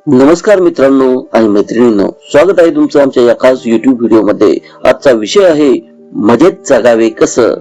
नमस्कार मित्रांनो आणि मैत्रिणींनो, स्वागत आहे तुमचं आमच्या या खास युट्यूब व्हिडिओ मध्ये। आजचा विषय आहे मजेत जगावे कसं।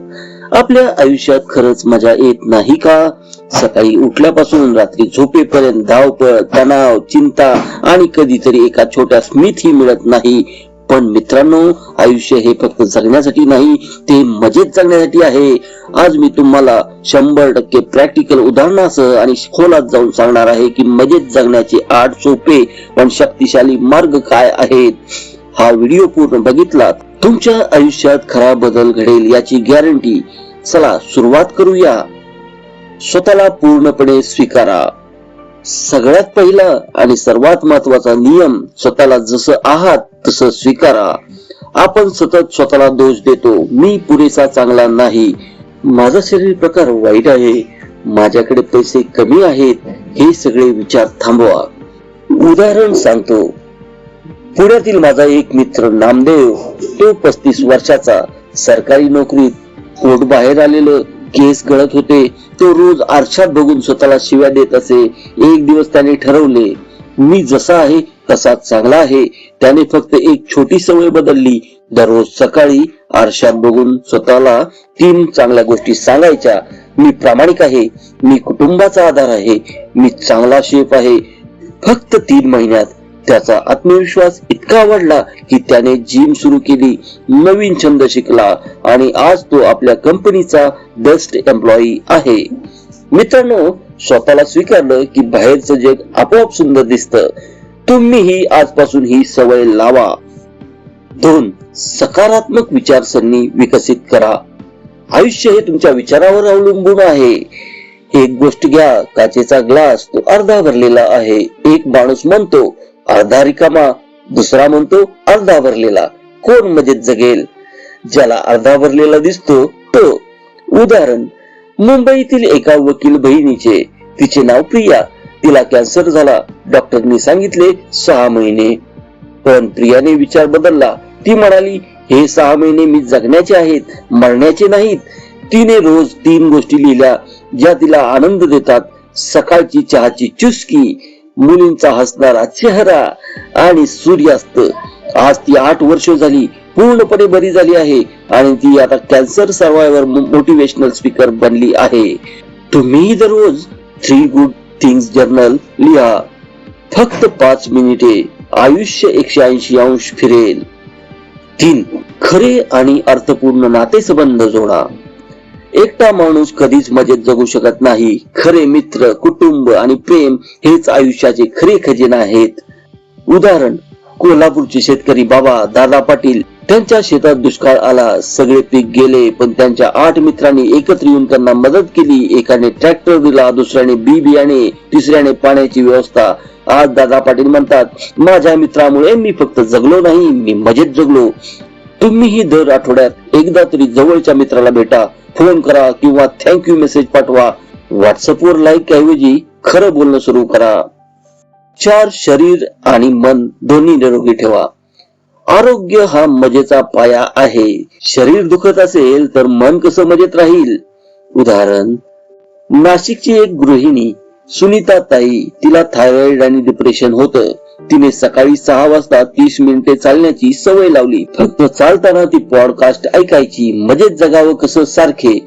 आपल्या आयुष्यात खरंच मजा येत नाही का? सकाळी उठल्यापासून रात्री झोपेपर्यंत धावपळ, तणाव, चिंता आणि कधीतरी एका छोट्या स्मित ही मिळत नाही। पण मित्रांनो, आयुष्य हे फक्त जगण्यासाठी नाही, ते मजेत जगण्यासाठी आहे। आज मी तुम्हाला 100% प्रॅक्टिकल उदाहरणासह आणि खोलात जाऊन सांगणार आहे की मजेत जगण्याचे 8 सोपे पण शक्तिशाली मार्ग काय आहेत। हा व्हिडिओ पूर्ण बघितलात तुमच्या आयुष्यात खरा बदल घडेल याची गॅरंटी। चला सुरुवात करूया। स्वतःला पूर्णपणे स्वीकारा। सगळ्यात पहिला आणि सर्वात महत्वाचा नियम, स्वतःला जसं आहात तसं स्वीकारा। आपण सतत स्वतःला दोष देतो, मी पुरेसा चांगला नाही, माझा शरीर प्रकार वाईट आहे, माझ्याकडे पैसे कमी आहेत, हे सगळे विचार थांबवा। उदाहरण सांगतो, पुण्यातील माझा एक मित्र नामदेव, तो 35 वर्षाचा, सरकारी नोकरीत, पोट बाहेर आलेलं, केस गळत होते। तो रोज आरशात बघून स्वतःला शिव्या देत असे। एक दिवस त्याने ठरवले, मी जसा आहे तसा चांगला आहे। त्याने फक्त एक छोटी सवय बदलली, दररोज सकाळी आरशात बघून स्वतःला 3 चांगल्या गोष्टी सांगायच्या। मी प्रामाणिक आहे, मी कुटुंबाचा आधार आहे, मी चांगला शेफ आहे। फक्त 3 महिन्यात त्याचा आत्मविश्वास इतका वाढला की त्याने जिम सुरू केली, नवीन छंद शिकला आणि आज तो आपल्या कंपनीचा बेस्ट एम्प्लॉई आहे। मित्रांनो, स्वतःला स्वीकारलं की बाहेरचं जग आपोआप सुंदर दिसतं। तुम्हीही आजपासून ही सवय लावा। 2. सकारात्मक विचारसरणी विकसित करा। आयुष्य हे तुमच्या विचारावर अवलंबून आहे। एक गोष्ट घ्या, काचेचा ग्लास तो अर्धा भरलेला आहे। एक माणूस म्हणतो अर्धा रिकामा, दुसरा म्हणतो अर्धा भरलेला। कोण मजेत जगेल? ज्याला अर्धा भरलेला दिसतो तो। उदाहरण, मुंबईतील एका वकील बहिणीचे, तिचे नाव प्रिया, तिला कॅन्सर झाला। डॉक्टरनी सांगितले 6 महिने, पण प्रियाने विचार बदलला। ती म्हणाली, हे 6 महिने मी जगण्याचे आहेत, मरण्याचे नाहीत। तिने रोज 3 गोष्टी लिहिल्या ज्या तिला आनंद देतात। सकाळची चहाची चुस्की, मुलींचा हसणारा चेहरा आणि सूर्यास्त। आज ती 8 वर्ष झाली पूर्णपणे बरी झाली आहे आणि ती आता कॅन्सर सर्वायवर मोटिवेशनल स्पीकर बनली आहे। तुम्ही दररोज 3 गुड थिंग्स जर्नल लिहा, फक्त 5 मिनिटे, आयुष्य 180 अंश फिरेल। 3. खरे आणि अर्थपूर्ण नातेसंबंध जोडा। एकटा माणूस कधीच मजेत जगू शकत नाही। खरे मित्र, कुटुंब आणि प्रेम हेच आयुष्याचे खरे खजिने आहेत। उदाहरण, कोल्हापूरचे शेतकरी बाबा दादा पाटील, त्यांच्या शेतात दुष्काळ आला, सगळे पीक गेले, पण त्यांच्या 8 मित्रांनी एकत्र येऊन त्यांना मदत केली। एकाने ट्रॅक्टर दिला, दुसऱ्याने बी बियाणे, तिसऱ्याने पाण्याची व्यवस्था। आज दादा पाटील म्हणतात, माझ्या मित्रामुळे मी फक्त जगलो नाही, मी मजेत जगलो। तुम्हीही दर आठवड्यात एकदा तरी जवळच्या मित्राला भेटा, फोन करा किंवा थँक्यू मेसेज पाठवा। व्हॉट्सअपवर लाईक ऐवजी खरं बोलणं सुरू करा। 4. शरीर आणि मन दोन्ही निरोगी ठेवा। आरोग्य हा मजेचा पाया आहे। शरीर दुखत असेल तर मन कसं मजेत राहील? उदाहरण, नाशिकची एक गृहिणी सुनीता ताई, तिला थायरॉइड आणि डिप्रेशन होतं। तिने सकाळी 6 वाजता 30 मिनिटे चालण्याची सवय लावली। फक्त चालताना ती पॉडकास्ट ऐकायची, मजेत जगावं कसं सारखे।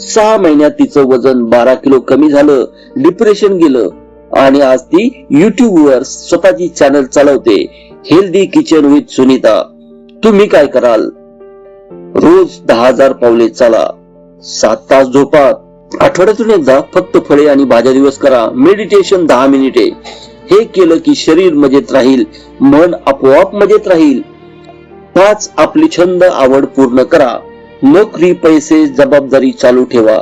6 महिन्यात तिचं वजन 12 किलो कमी झालं, डिप्रेशन गेलं आणि आज ती युट्यूब वर स्वतःची चॅनल चालवते, हेल्दी किचन विथ सुनीता। तुम्ही काय कराल? रोज 10,000 पावले चाला, 7 तास झोपा, आठवड्यातून एकदा फक्त फळे आणि भाज्या दिवस करा, मेडिटेशन 10 मिनिटे। हे केलं की शरीर मजेत राहील, मन आपोआप मजेत राहील। 5. आपली छंद आवड पूर्ण करा। नोकरी, पैसे, जबाबदारी चालू ठेवा,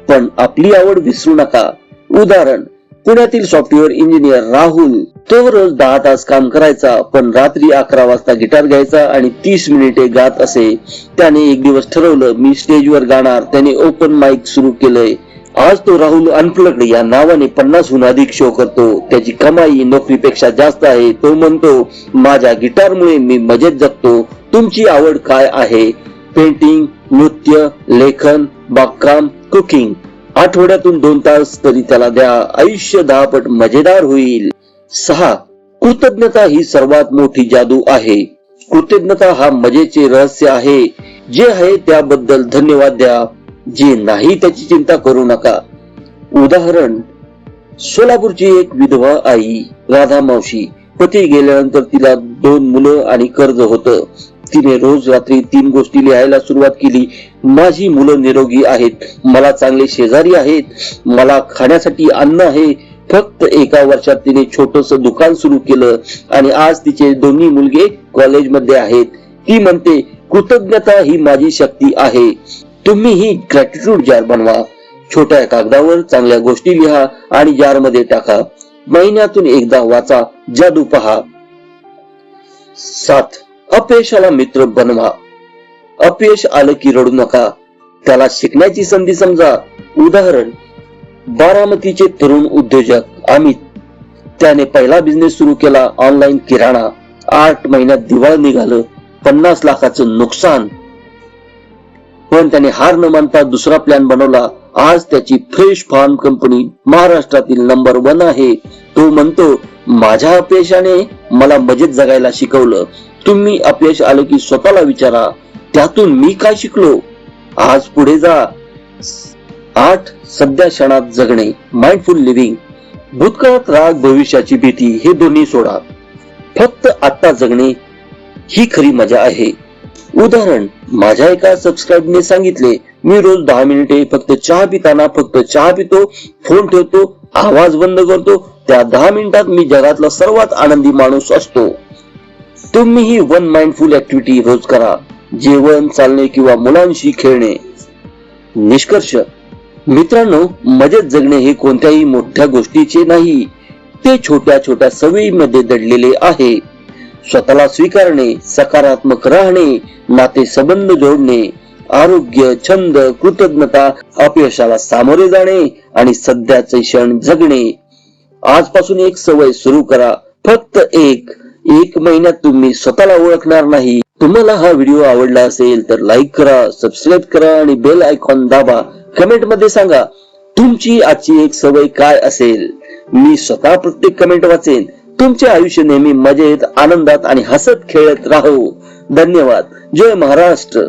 पण आपली आवड विसरू नका। उदाहरण, पुण्यातील सॉफ्टवेअर इंजिनियर राहुल, तो रोज 10 तास काम करायचा, पण रात्री 11 वाजता गिटार घ्यायचा आणि 30 मिनिटे गात असे। त्याने एक दिवस ठरवलं, मी स्टेजवर गाणार। त्याने ओपन माइक सुरू केलंय। आज तो राहुल अनप्लग्ड या नावाने 50हून अधिक शो करतो। त्याची कमाई नोकरीपेक्षा जास्त आहे। तो म्हणतो, माझ्या गिटारमुळे मी मजेत जगतो। तुमची आवड काय आहे? पेंटिंग, नृत्य, लेखन, बागकाम, कुकिंग। आठवड्यातून 2 तास तरी त्याला द्या, आयुष्य 10 पट मजेदार होईल। 6. कृतज्ञता ही सर्वात मोठी जादू आहे. कृतज्ञता हा मजेचे रहस्य आहे. जे आहे त्याबद्दल धन्यवाद द्या, जे नाही त्याची चिंता करू नका. उदाहरण, सोलापूरची एक विधवा आई राधा मावशी. पती गेल्यानंतर तिला 2 मुलं आणि कर्ज होतं. तिने रोज रात्री 3 गोष्टी लिहायला सुरुवात केली. माझी मुलं निरोगी आहेत, मला चांगले शेजारी आहेत, मला खाण्यासाठी अन्न आहे. फक्त एका वर्षात तिने छोटस दुकान सुरू केलं आणि आज तिचे दोन्ही मुलगे कॉलेजमध्ये आहेत. ती म्हणते, कृतज्ञता ही माझी शक्ती आहे. तुम्ही ही ग्रॅटिट्यूड जार बनवा. छोट्या कागदावर चांगल्या गोष्टी लिहा आणि जार मध्ये टाका. महिन्यातून एकदा वाचा, जादू पहा. 7. अपयशाला मित्र बनवा. अपयश आलं की रडू नका, त्याला शिकण्याची संधी समजा. उदाहरण, बारामतीचे तरुण उद्योजक अमित. त्याने पहिला बिझनेस सुरू केला, ऑनलाईन किराणा. 8 महिन्यात दिवाळ निघालं, 50 लाखाचं नुकसान. पण त्याने हार न मानता दुसरा प्लॅन बनवला. आज त्याची फ्रेश फार्म कंपनी महाराष्ट्रातील नंबर 1 आहे. तो म्हणतो, माझ्या अपयशाने मला मजेत जगायला शिकवलं. तुम्ही अपयश आलं की स्वतःला विचारा, त्यातून मी काय शिकलो? आज पुढे जा. 8. सध्या क्षणात जगणे. Mindful living. भूतकाळात राग, भविष्याची भीती हे दोन्ही सोडा. फक्त आता जगणे ही खरी मजा आहे. उदाहरण, माझ्या एका सबस्क्राईबने सांगितले, मी रोज 10 मिनिटे फक्त चहा पिताना फक्त चहा पितो, फोन ठेवतो, आवाज बंद करतो. त्या 10 मिनिटात मी जगातला सर्वात आनंदी माणूस असतो. तुम्हीही 1 माइंडफुल ऍक्टिव्हिटी रोज करा. जेवण, चालणे किंवा मुलांशी खेळणे. निष्कर्ष, मित्रांनो, मजेत जगणे हे कोणत्याही मोठ्या गोष्टीचे नाही, ते छोट्या छोट्या सवयीमध्ये दडलेले आहे. स्वतःला स्वीकारणे, सकारात्मक राहणे, नाते संबंध जोडणे, आरोग्य, छंद, कृतज्ञता, अपयशाला सामोरे जाणे आणि सध्याचे क्षण जगणे. आजपासून एक सवय सुरू करा. फक्त एक महिन्यात तुम्ही स्वतःला ओळखणार नाही. तुम्हाला हा व्हिडिओ आवडला असेल तर लाईक करा, सबस्क्राईब करा आणि बेल आयकॉन दाबा. कमेंट मध्ये सांगा तुमची आजची एक सवय काय असेल. मी स्वतः प्रत्येक कमेंट वाचेन. तुमचे आयुष्य नेहमी मजेत, आनंदात आणि हसत खेळत राहो. धन्यवाद. जय महाराष्ट्र.